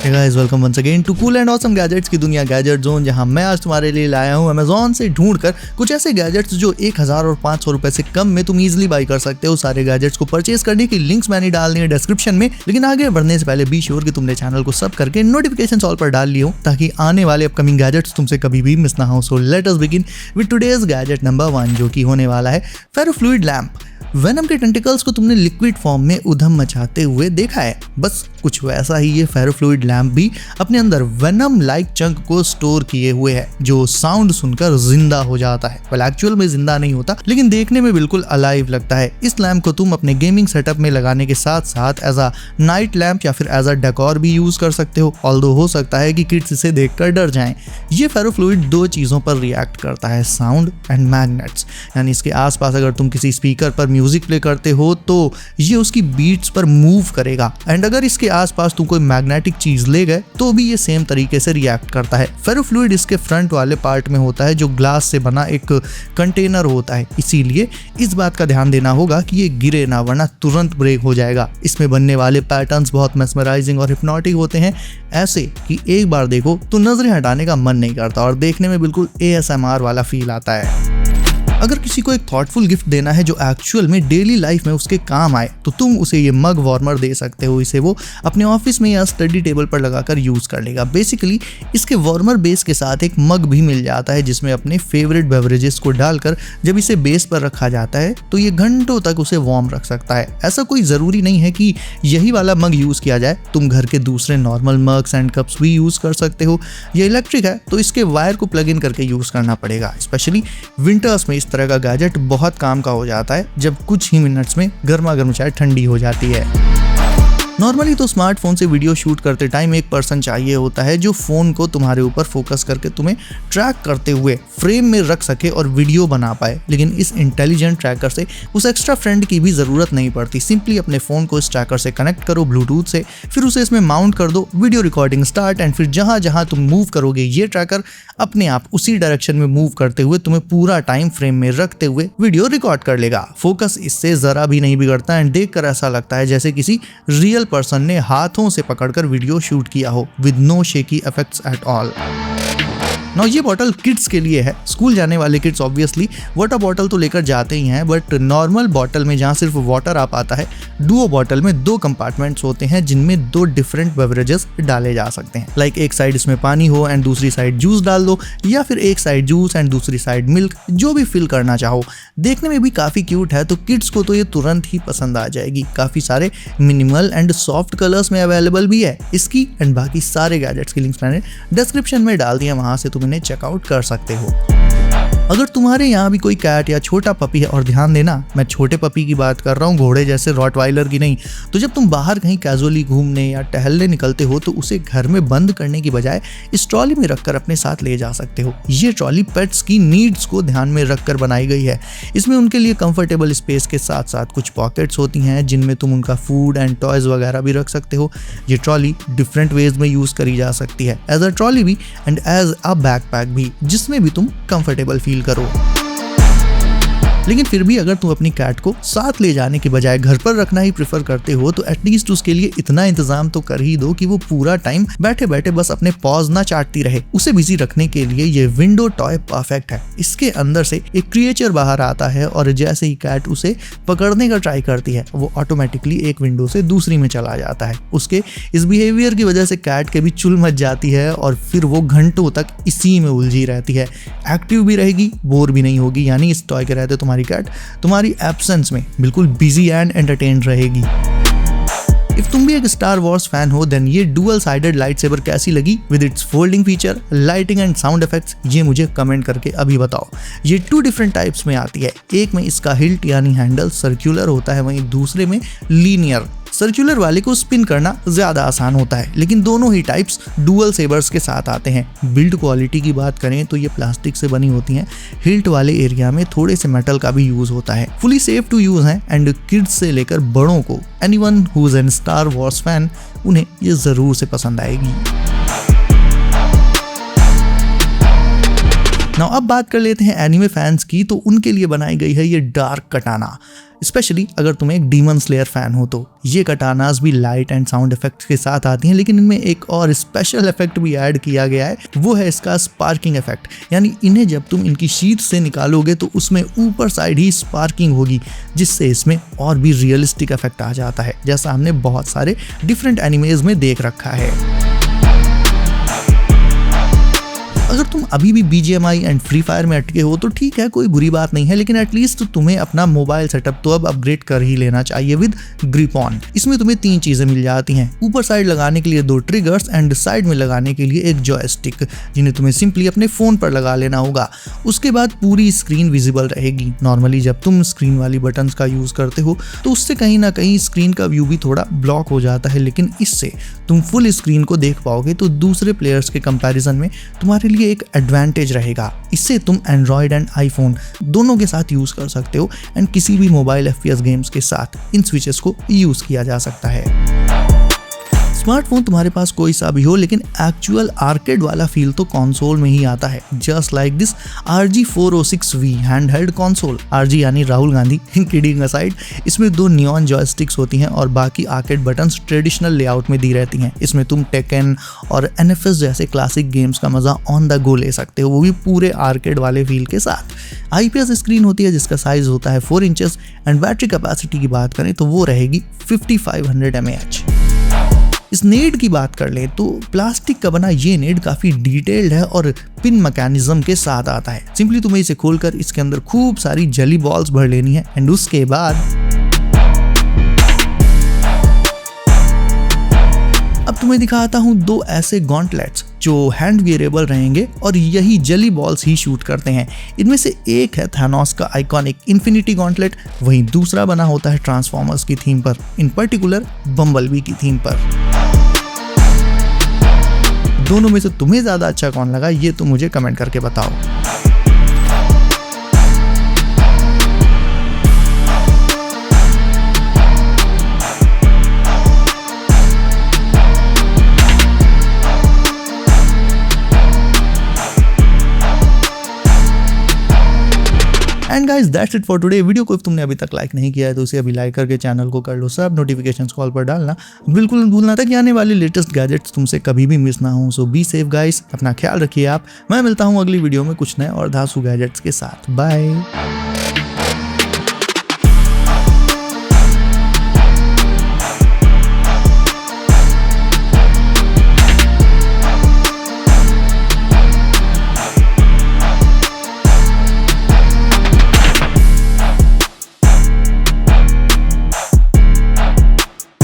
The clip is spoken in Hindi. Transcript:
Hey guys, welcome once again to Cool and Awesome Gadgets की दुनिया गैजेट जोन, जहां मैं आज तुम्हारे लिए लाया हूं अमेजोन से ढूंढकर कुछ ऐसे गैजेट्स जो 1000 और 500 रुपए से कम में तुम इजीली बाई कर सकते हो। सारे गैजेट्स को परचेज करने की लिंक्स मैंने डालनी है डिस्क्रिप्शन में, लेकिन आगे बढ़ने से पहले बी श्योर कि तुमने चैनल को सब करके नोटिफिकेशन ऑल पर डाल लियो ताकि आने वाले अपकमिंग गैजेट्स तुमसे कभी भी मिस ना हो। So let us begin with today's gadget number 1, जो कि होने वाला है फेरोफ्लूइड लैंप। वेनम के टेंटिकल्स को तुमने लिक्विड फॉर्म में उधम मचाते हुए देखा है, बस कुछ वैसा ही ये फेरोफ्लूइड लैंप भी अपने अंदर वेनम लाइक चंक को स्टोर किए हुए है, जो साउंड सुनकर जिंदा हो जाता है। वेल एक्चुअल में जिंदा नहीं होता, लेकिन देखने में बिल्कुल अलाइव लगता है। इस लैंप को तुम अपने गेमिंग सेटअप में लगाने के साथ साथ एज अ नाइट लैंप या फिर एज अ डेकोर भी यूज कर सकते हो। ऑल्दो हो सकता है कि किड्स इसे देखकर डर जाएं। ये फेरोफ्लूइड दो चीजों पर रिएक्ट करता है, साउंड एंड मैग्नेट्स। यानी इसके आसपास अगर तुम किसी स्पीकर पर म्यूजिक प्ले करते हो तो ये उसकी बीट्स पर मूव करेगा, एंड अगर इसके आसपास तुम कोई मैग्नेटिक चीज ले गए तो भी ये सेम तरीके से रिएक्ट करता है। फेरोफ्लूइड इसके फ्रंट वाले पार्ट में होता है, जो ग्लास से बना एक कंटेनर होता है, इसीलिए इस बात का ध्यान देना होगा कि ये गिरे ना, वरना तुरंत ब्रेक हो जाएगा। इसमें बनने वाले पैटर्न्स बहुत मेस्मराइजिंग और हिप्नोटिक होते हैं, ऐसे कि एक बार देखो तो नजरें हटाने का मन नहीं करता और देखने में बिल्कुल ASMR वाला फील आता है। अगर किसी को एक थॉटफुल गिफ्ट देना है जो एक्चुअल में डेली लाइफ में उसके काम आए, तो तुम उसे ये मग वार्मर दे सकते हो। इसे वो अपने ऑफिस में या स्टडी टेबल पर लगाकर यूज कर लेगा। बेसिकली इसके वार्मर बेस के साथ एक मग भी मिल जाता है, जिसमें अपने फेवरेट बेवरेजेस को डालकर जब इसे बेस पर रखा जाता है तो ये घंटों तक उसे वार्म रख सकता है। ऐसा कोई जरूरी नहीं है कि यही वाला मग यूज किया जाए, तुम घर के दूसरे नॉर्मल मग्स एंड कप्स भी यूज कर सकते हो। ये इलेक्ट्रिक है तो इसके वायर को प्लग इन करके यूज करना पड़ेगा। स्पेशली विंटर्स में इस तरह का गैजेट बहुत काम का हो जाता है, जब कुछ ही मिनट्स में गर्मा गर्म चाय ठंडी हो जाती है। नॉर्मली तो स्मार्टफोन से वीडियो शूट करते टाइम एक पर्सन चाहिए होता है जो फोन को तुम्हारे ऊपर फोकस करके तुम्हें ट्रैक करते हुए फ्रेम में रख सके और वीडियो बना पाए, लेकिन इस इंटेलिजेंट ट्रैकर से उस एक्स्ट्रा फ्रेंड की भी जरूरत नहीं पड़ती। सिंपली अपने फोन को इस ट्रैकर से कनेक्ट करो ब्लूटूथ से, फिर उसे इसमें माउंट कर दो, वीडियो रिकॉर्डिंग स्टार्ट, एंड फिर जहां जहां तुम मूव करोगे ये ट्रैकर अपने आप उसी डायरेक्शन में मूव करते हुए तुम्हें पूरा टाइम फ्रेम में रखते हुए वीडियो रिकॉर्ड कर लेगा। फोकस इससे जरा भी नहीं बिगड़ता एंड देखकर ऐसा लगता है जैसे किसी रियल पर्सन ने हाथों से पकड़कर वीडियो शूट किया हो, with no shaky effects at all. Now ये बॉटल किड्स के लिए है। स्कूल जाने वाले किड्स ऑब्वियसली वाटर बॉटल तो लेकर जाते ही हैं, बट नॉर्मल बॉटल में जहाँ सिर्फ वाटर आ पाता है, डुओ बॉटल में 2 कंपार्टमेंट्स होते हैं जिनमें 2 डिफरेंट बेवरेजेस डाले जा सकते हैं। लाइक एक साइड इसमें पानी हो एंड दूसरी साइड जूस डाल दो, या फिर एक साइड जूस एंड दूसरी साइड मिल्क, जो भी फिल करना चाहो। देखने में भी काफी क्यूट है, तो किड्स को तो ये तुरंत ही पसंद आ जाएगी। काफी सारे मिनिमल एंड सॉफ्ट कलर्स में अवेलेबल भी है। इसकी एंड बाकी सारे गैजेट्स की लिंक्स मैंने डिस्क्रिप्शन में डाल दिया, वहां से तुम इन्हें चेकआउट कर सकते हो। अगर तुम्हारे यहाँ भी कोई कैट या छोटा पपी है, और ध्यान देना मैं छोटे पपी की बात कर रहा हूँ, घोड़े जैसे रॉटवाइलर की नहीं, तो जब तुम बाहर कहीं कैजुअली घूमने या टहलने निकलते हो तो उसे घर में बंद करने की बजाय इस ट्रॉली में रखकर अपने साथ ले जा सकते हो। ये ट्रॉली पेट्स की नीड्स को ध्यान में रखकर बनाई गई है। इसमें उनके लिए कंफर्टेबल स्पेस के साथ साथ कुछ पॉकेट्स होती हैं जिनमें तुम उनका फूड एंड टॉयज वगैरह भी रख सकते हो। ये ट्रॉली डिफरेंट वेज में यूज करी जा सकती है, एज अ ट्रॉली भी एंड एज अ बैकपैक भी, जिसमें भी तुम कंफर्टेबल फील करो। लेकिन फिर भी अगर तुम अपनी कैट को साथ ले जाने के बजाय घर पर रखना ही प्रेफर करते हो, तो एटलीस्ट उसके लिए इतना इंतजाम तो कर ही दो कि वो पूरा टाइम बैठे बैठे बस अपने पॉज ना चाटती रहे। उसे बिजी रखने के लिए ये विंडो टॉय परफेक्ट है। इसके अंदर से एक क्रिएचर बाहर आता है और जैसे ही कैट उसे पकड़ने का ट्राई करती है, वो ऑटोमेटिकली एक विंडो से दूसरी में चला जाता है। उसके इस बिहेवियर की वजह से कैट के भी चुल मच जाती है और फिर वो घंटों तक इसी में उलझी रहती है। एक्टिव भी रहेगी, बोर भी नहीं होगी, यानी इस टॉय के रहते तुम्हारी कैट तुम्हारी एब्सेंस में बिल्कुल बिजी एंड एंटरटेन्ड रहेगी। इफ तुम भी एक स्टार वॉर्स फैन हो, देन ये डुअल साइडेड लाइट सेबर कैसी लगी with its folding feature, lighting and sound effects, ये मुझे कमेंट करके अभी बताओ। ये 2 डिफरेंट टाइप्स में आती है। एक में इसका हिल्ट यानी हैंडल सर्कुलर होता है, वहीं दूसरे में लीनियर। सर्कुलर वाले को स्पिन करना ज्यादा आसान होता है, लेकिन दोनों ही टाइप्स डुअल सेबर्स के साथ आते हैं। बिल्ड क्वालिटी की बात करें तो ये प्लास्टिक से बनी होती हैं। हिल्ट वाले एरिया में थोड़े से मेटल का भी यूज होता है। फुली सेफ टू यूज है एंड किड्स से लेकर बड़ों को, anyone who is an star Wars fan, उन्हें ये जरूर से पसंद आएगी। नाउ अब बात कर लेते हैं एनिमे फैंस की, तो उनके लिए बनाई गई है ये डार्क कटाना। स्पेशली अगर तुम एक डीमन स्लेयर फैन हो तो। ये कटानास भी लाइट एंड साउंड इफेक्ट्स के साथ आती हैं, लेकिन इनमें एक और स्पेशल इफेक्ट भी ऐड किया गया है, वो है इसका स्पार्किंग इफेक्ट। यानी इन्हें जब तुम इनकी शीट से निकालोगे तो उसमें ऊपर साइड ही स्पार्किंग होगी, जिससे इसमें और भी रियलिस्टिक इफेक्ट आ जाता है, जैसा हमने बहुत सारे डिफरेंट एनिमेज में देख रखा है। अगर तुम अभी भी BGMI एंड फ्री फायर में अटके हो तो ठीक है, कोई बुरी बात नहीं है, लेकिन एटलीस्ट तुम्हें अपना मोबाइल सेटअप तो अब अपग्रेड कर ही लेना चाहिए विद ग्रिप ऑन। इसमें तुम्हें 3 चीजें मिल जाती हैं, ऊपर साइड लगाने के लिए 2 ट्रिगर्स एंड साइड में लगाने के लिए एक जॉयस्टिक, जिन्हें तुम्हें सिंपली अपने फोन पर लगा लेना होगा। उसके बाद पूरी स्क्रीन विजिबल रहेगी। नॉर्मली जब तुम स्क्रीन वाली बटन्स का यूज करते हो तो उससे कहीं ना कहीं स्क्रीन का व्यू भी थोड़ा ब्लॉक हो जाता है, लेकिन इससे तुम फुल स्क्रीन को देख पाओगे, तो दूसरे प्लेयर्स के कंपैरिजन में तुम्हारे लिए एक एडवांटेज रहेगा। इससे तुम एंड्रॉयड एंड आईफोन दोनों के साथ यूज कर सकते हो एंड किसी भी मोबाइल FPS गेम्स के साथ इन स्विचेस को यूज किया जा सकता है। स्मार्टफोन तुम्हारे पास कोई सा भी हो, लेकिन एक्चुअल आर्केड वाला फील तो कंसोल में ही आता है। Just like this RG 406V handheld console. RG यानी राहुल गांधी, किडिंग असाइड। इसमें 2 नियॉन जॉयस्टिक्स होती हैं और बाकी आर्केड बटन्स ट्रेडिशनल लेआउट में दी रहती हैं। इसमें तुम टेकन और NFS जैसे क्लासिक गेम्स का मजा ऑन द गो ले सकते हो, वो भी पूरे आर्केड वाले फील के साथ। IPS स्क्रीन होती है जिसका साइज होता है 4 इंचेस एंड बैटरी कैपेसिटी की बात करें तो वो रहेगी 5500 mAh। इस नेड की बात कर ले तो प्लास्टिक का बना ये नेड काफी डिटेल्ड है और पिन मैकेनिज्म के साथ आता है। सिंपली तुम्हें इसे खोलकर इसके अंदर खूब सारी जेली बॉल्स भर लेनी है एंड उसके बाद अब तुम्हें दिखाता हूँ 2 ऐसे गॉन्टलेट्स जो हैंड वेयरेबल रहेंगे और यही जेली बॉल्स ही शूट करते हैं। इनमें से एक है थानोस का आइकॉनिक इन्फिनिटी गॉन्टलेट, वहीं दूसरा बना होता है ट्रांसफॉर्मर्स की थीम पर, इन पर्टिकुलर बम्बलबी की थीम पर। दोनों में से तुम्हें ज्यादा अच्छा कौन लगा ये तो मुझे कमेंट करके बताओ। And guys that's it for today. Video को if तुमने अभी तक लाइक नहीं किया है तो उसे अभी लाइक करके चैनल को कर लो सब, नोटिफिकेशंस कॉल पर डालना बिल्कुल मत भूलना ताकि आने वाले लेटेस्ट गैजेट्स तुमसे कभी भी मिस ना हो। सो बी सेफ गाइस, अपना ख्याल रखिए आप। मैं मिलता हूँ अगली वीडियो में कुछ नए और धांसू गैजेट्स के साथ। बाय।